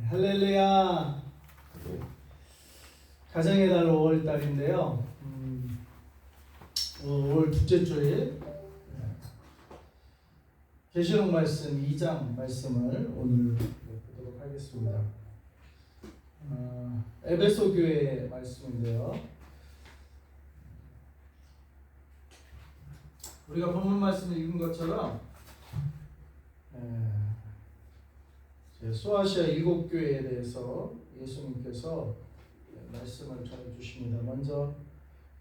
할렐루야. 가정의 달 5월 달인데요. 5월 둘째 주일 계시록 말씀 2장 말씀을 오늘 보도록 하겠습니다. 에베소 교회 말씀인데요. 우리가 본문 말씀을 읽은 것처럼 소아시아 7교회에 대해서 예수님께서 말씀을 전해주십니다. 먼저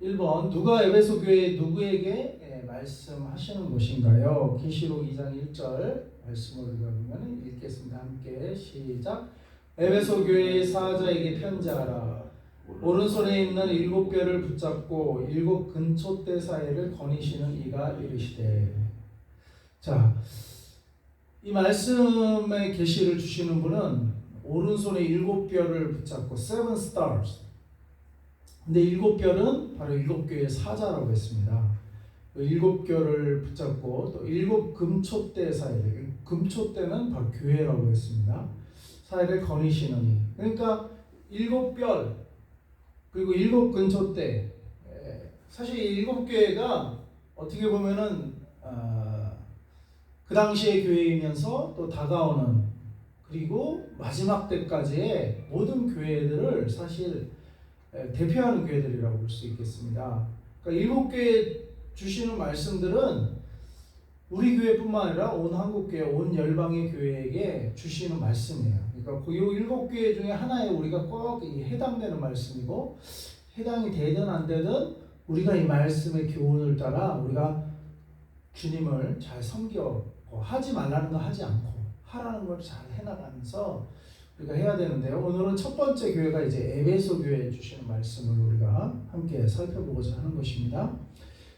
1번, 누가 에베소 교회 누구에게 말씀하시는 것인가요? 계시록 2장 1절 말씀을 우리가 보면 읽겠습니다. 함께 시작. 에베소 교회의 사자에게 편지하라. 오른손에 있는 7뼈를 붙잡고 7 근초대 사이를 거니시는 이가 이르시되. 자, 이 말씀의 계시를 주시는 분은 오른손에 7뼈를 붙잡고 seven stars. 근데 7뼈는 바로 7교회의 사자라고 했습니다. 7뼈를 붙잡고 또 7 금초대 사이를, 금초대는 바로 교회라고 했습니다. 사이를 거니시느니. 그러니까 7뼈 그리고 7 근초대. 사실 7교회가 어떻게 보면은 그 당시의 교회이면서 또 다가오는 그리고 마지막 때까지의 모든 교회들을 사실 대표하는 교회들이라고 볼 수 있겠습니다. 그러니까 7교회 주시는 말씀들은 우리 교회뿐만 아니라 온 한국교회, 온 열방의 교회에게 주시는 말씀이에요. 그러니까 그 7교회 중에 하나에 우리가 꼭 해당되는 말씀이고, 해당이 되든 안 되든 우리가 이 말씀의 교훈을 따라 우리가 주님을 잘 섬겨 하지 말라는 거 하지 않고 하라는 걸 잘 해나가면서 우리가 해야 되는데요. 오늘은 첫 번째 교회가 이제 에베소 교회에 주시는 말씀을 우리가 함께 살펴보고자 하는 것입니다.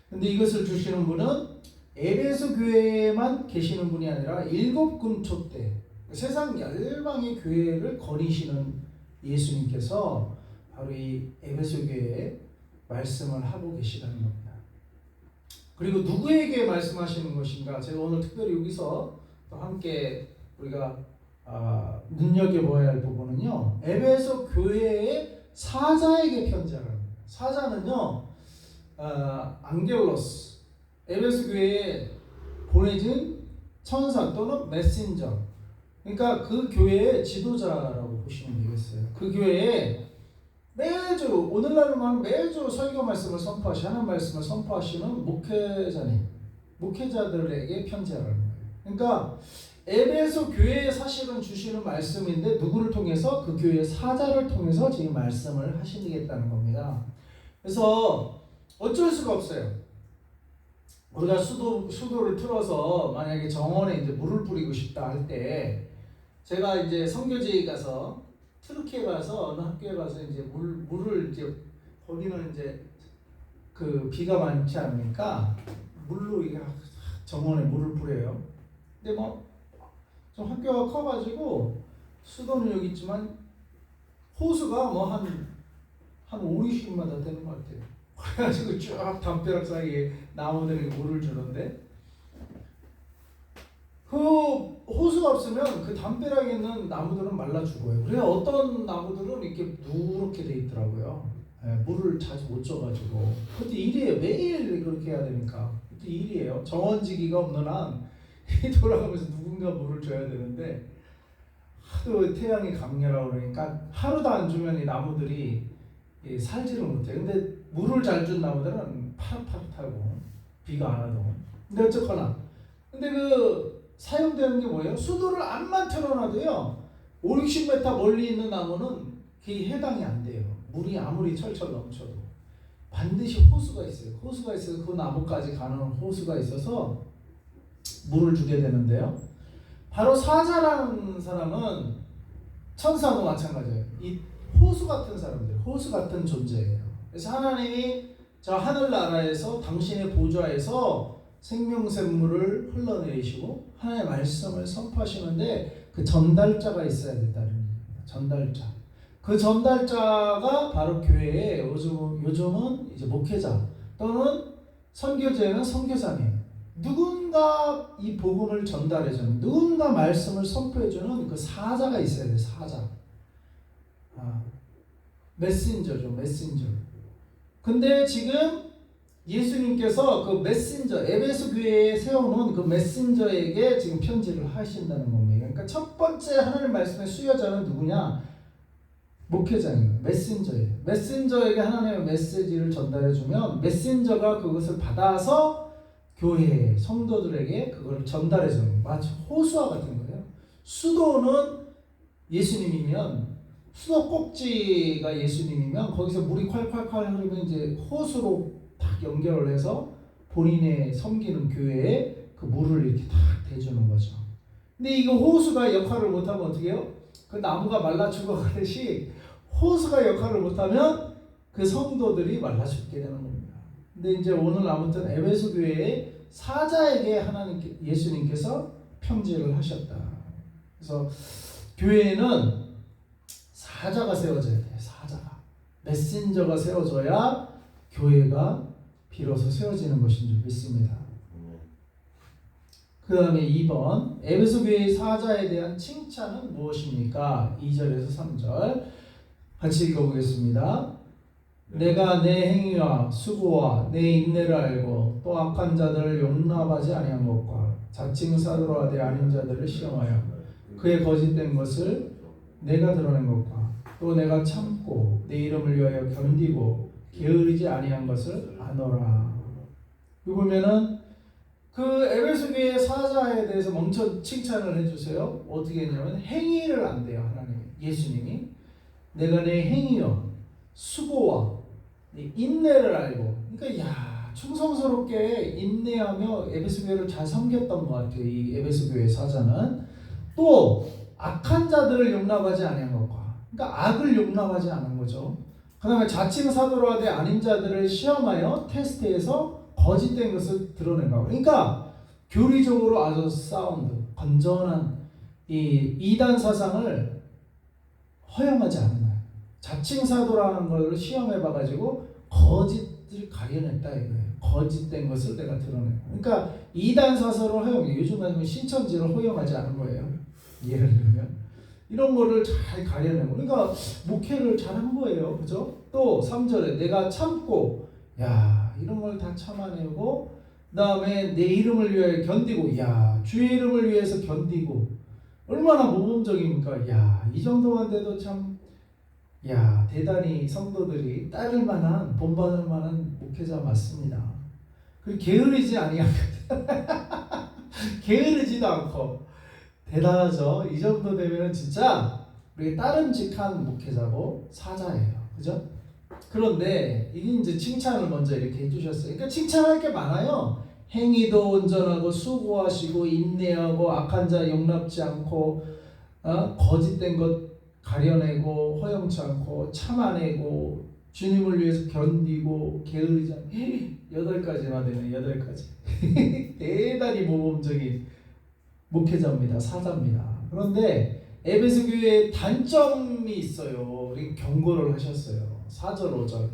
근데 이것을 주시는 분은 에베소 교회에만 계시는 분이 아니라 7 근초대 세상 열방의 교회를 거니시는 예수님께서 바로 이 에베소 교회에 말씀을 하고 계시다는 겁니다. 그리고 누구에게 말씀하시는 것인가? 제가 오늘 특별히 여기서 또 함께 우리가 눈여겨봐야 할 부분은요. 에베소 교회의 사자에게 편지하라는 거예요. 사자는요. 앙겔로스. 에베소 교회에 보내진 천사 또는 메신저. 그러니까 그 교회의 지도자라고 보시면 되겠어요. 그 교회에 매주 오늘날로 말하면 매주 설교 말씀을 선포하시는 하나님 말씀을 선포하시는 목회자들에게 편지하라는 거예요. 그러니까 에베소 교회에 사실은 주시는 말씀인데 누구를 통해서? 그 교회의 사자를 통해서 지금 말씀을 하시겠다는 겁니다. 그래서 어쩔 수가 없어요. 우리가 수도를 틀어서 만약에 정원에 이제 물을 뿌리고 싶다 할 때 제가 이제 선교지에 가서 트루키에 가서 어느 학교에 가서 이제 물을 이제 거기는 이제 그 비가 많지 않으니까 물로 이게 정원에 물을 뿌려요. 근데 뭐 좀 학교가 커가지고 수도는 여기 있지만 호수가 뭐 한 5, 60마다 되는 것 같아요. 그래가지고 쭉 담벼락 사이에 나무들이 물을 주는데 그 호수가 없으면 그 담벼락에 있는 나무들은 말라 죽어요. 그래서 어떤 나무들은 이렇게 누렇게 돼 있더라고요. 물을 자주 못 줘가지고. 그것도 일이에요. 매일 그렇게 해야 되니까. 그것도 일이에요. 정원지기가 없는 한 돌아가면서 누군가 물을 줘야 되는데 하도 태양이 강렬하고 그러니까 하루도 안 주면 이 나무들이 살지를 못해요. 근데 물을 잘 준 나무들은 파릇파릇하고 비가 안 와도. 근데 어쨌거나 근데 그 사용되는 게 뭐예요? 수도를 암만 틀어놔도요 5, 60m 멀리 있는 나무는 그게 해당이 안 돼요. 물이 아무리 철철 넘쳐도 반드시 호수가 있어요. 호수가 있어서 그 나무까지 가는 호수가 있어서 물을 주게 되는데요. 바로 사자라는 사람은 천사도 마찬가지예요. 이 호수 같은 사람들, 호수 같은 존재예요. 그래서 하나님이 저 하늘나라에서 당신의 보좌에서 생명샘물을 흘러내리시고 하나님의 말씀을 선포하시는데 그 전달자가 있어야 된다는 얘기입니다. 전달자. 그 전달자가 바로 교회의 요즘은 이제 목회자 또는 선교제는 선교사님. 누군가 이 복음을 전달해주는, 누군가 말씀을 선포해주는 그 사자가 있어야 돼. 사자. 메신저죠. 메신저. 근데 지금 예수님께서 그 메신저, 에베소 교회에 세워놓은 그 메신저에게 지금 편지를 하신다는 겁니다. 그러니까 첫 번째 하나님 말씀의 수여자는 누구냐? 목회자인 거예요. 메신저예요. 메신저에게 하나님의 메시지를 전달해주면 메신저가 그것을 받아서 교회 성도들에게 그걸 전달해주는 거예요. 마치 호수와 같은 거예요. 수도는 예수님이면, 수도 꼭지가 예수님이면 거기서 물이 콸콸콸 흐르면 이제 호수로 딱 연결을 해서 본인의 섬기는 교회에 그 물을 이렇게 딱 대주는 거죠. 근데 이거 호수가 역할을 못하면 어떻게 해요? 그 나무가 말라 죽어가듯이 호수가 역할을 못하면 그 성도들이 말라 죽게 되는 겁니다. 근데 이제 오늘 아무튼 에베소 교회의 사자에게 예수님께서 편지를 하셨다. 그래서 교회에는 사자가 세워져야 돼요. 사자가. 메신저가 세워져야 교회가 비로소 세워지는 것인 줄 믿습니다. 그 다음에 2번, 에베소 교회의 사자에 대한 칭찬은 무엇입니까? 2절에서 3절 같이 읽어보겠습니다. 내가 내 행위와 수고와 내 인내를 알고 또 악한 자들을 용납하지 아니한 것과 자칭 사도로 하되 아닌 자들을 시험하여 그의 거짓된 것을 내가 드러낸 것과 또 내가 참고 내 이름을 위하여 견디고 게으르지 아니한 것을 아노라. 여기 보면은 그 에베소 교회 사자에 대해서 먼저 칭찬을 해주세요. 어떻게 했냐면 행위를 안대요. 하나님, 예수님이 내가 내 행위와 수고와 내 인내를 알고, 그러니까 야 충성스럽게 인내하며 에베소 교회를 잘 섬겼던 것 같아요. 이 에베소 교회 사자는 또 악한 자들을 용납하지 아니한 것과, 그러니까 악을 용납하지 않은 거죠. 그 다음에 자칭 사도로 하되 아닌 자들을 시험하여 테스트해서 거짓된 것을 드러낸 거. 그러니까 교리적으로 아주 사운드, 건전한 이 이단 사상을 허용하지 않는 거예요. 자칭 사도라는 걸 시험해봐가지고 거짓을 가려냈다 이거예요. 거짓된 것을 내가 드러낸 거예요. 그러니까 이단 사설을 허용해. 요즘에는 신천지를 허용하지 않은 거예요. 예를 들면 이런 거를 잘 가려내고, 그러니까 목회를 잘한 거예요. 그죠? 또 3절에 내가 참고, 야 이런 걸 다 참아내고, 그 다음에 내 이름을 위하여 견디고, 야 주의 이름을 위해서 견디고, 얼마나 모범적입니까? 야 이 정도만 돼도 참, 야 대단히 성도들이 따를 만한, 본받을 만한 목회자 맞습니다. 그리고 게으르지 아니하거든. 게으르지도 않고 대단하죠. 이 정도 되면 진짜 우리 따름직한 목회자고 사자예요. 그죠? 그런데 이게 이제 칭찬을 먼저 이렇게 해주셨어요. 그러니까 칭찬할 게 많아요. 행위도 온전하고 수고하시고 인내하고 악한 자 용납지 않고 거짓된 것 가려내고 허용치 않고 참아내고 주님을 위해서 견디고 게으르지 않고 8가지나 되네. 8가지. 대단히 모범적인 목회자입니다. 사자입니다. 그런데 에베소 교회에 단점이 있어요. 우리 경고를 하셨어요. 4절 5절.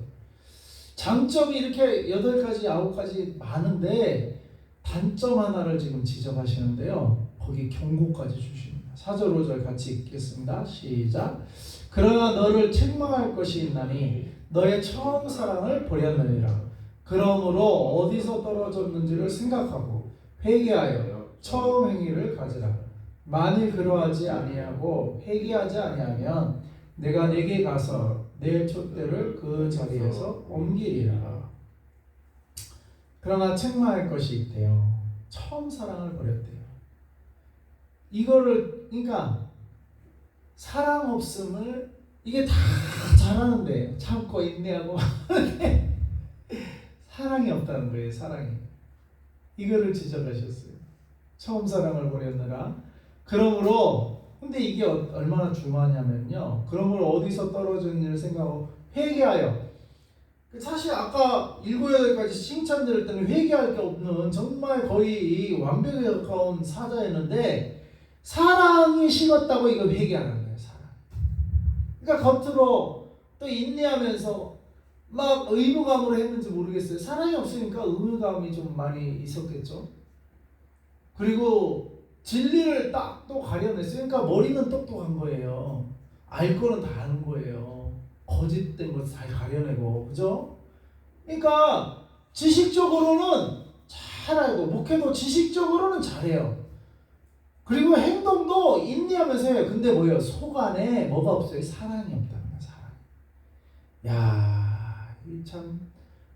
장점이 이렇게 8가지 9가지 많은데 단점 하나를 지금 지적하시는데요. 거기 경고까지 주십니다. 4절 5절 같이 읽겠습니다. 시작. 그러나 너를 책망할 것이 있나니 너의 처음 사랑을 버렸느니라. 그러므로 어디서 떨어졌는지를 생각하고 회개하여 처음 행위를 가지라. 만일 그러하지 아니하고 회개하지 아니하면 내가 내게 가서 내 촛대를 그 자리에서 옮기리라. 그러나 책망할 것이 있대요. 처음 사랑을 버렸대요. 이거를, 그러니까 사랑 없음을, 이게 다 잘하는데 참고 인내하고 사랑이 없다는 거예요. 사랑이. 이거를 지적하셨어요. 처음 사랑을 버렸느라. 그러므로, 근데 이게 얼마나 중요하냐면요. 그러므로 어디서 떨어졌는지를 생각하고 회개하여. 사실 아까 7, 8가지 칭찬 들을 때는 회개할 게 없는 정말 거의 완벽에 가까운 사자였는데 사랑이 식었다고 이거 회개하는 거예요. 사랑. 그러니까 겉으로 또 인내하면서 막 의무감으로 했는지 모르겠어요. 사랑이 없으니까 의무감이 좀 많이 있었겠죠. 그리고 진리를 딱 또 가려냈으니까 머리는 똑똑한 거예요. 알 거는 다 아는 거예요. 거짓된 것 잘 가려내고, 그죠? 그러니까 지식적으로는 잘 알고, 목회도 지식적으로는 잘해요. 그리고 행동도 인내하면서 해요. 근데 뭐예요? 속 안에 뭐가 없어요? 사랑이 없다는 거야, 사랑. 야, 이 참